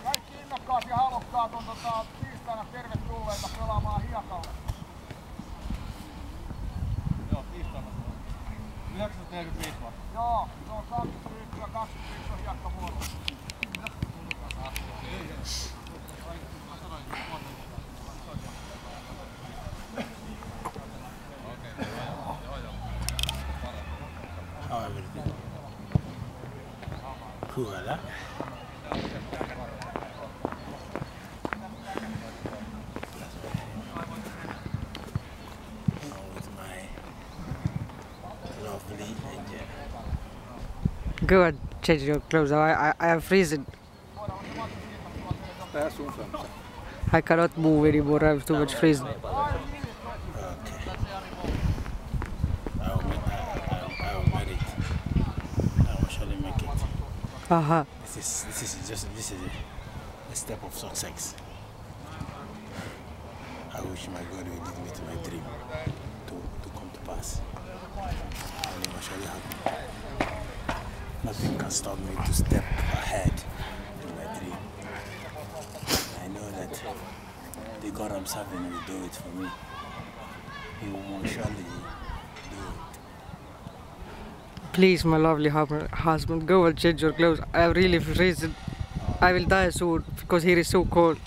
Kaikki innokkaat ja halukkaat on tiistaina tervetulleita pelaamaan hiekalla. Joo, tiistaina. 9.45 vai? Joo, se on 21 ja 21 on hiekkavuoro. Kyllä. Go and change your clothes. I am freezing. I cannot move anymore. I have too much freezing. I will make it. I will surely make it. Aha. This is a step of success. I wish my God would lead me to my dream to come to pass. And it will surely happen. Nothing can stop me to step ahead in my dream. I know that the God I'm serving will do it for me. He will surely do it. Please, my lovely husband, go and change your clothes. I am really freezing. I will die soon because here is so cold.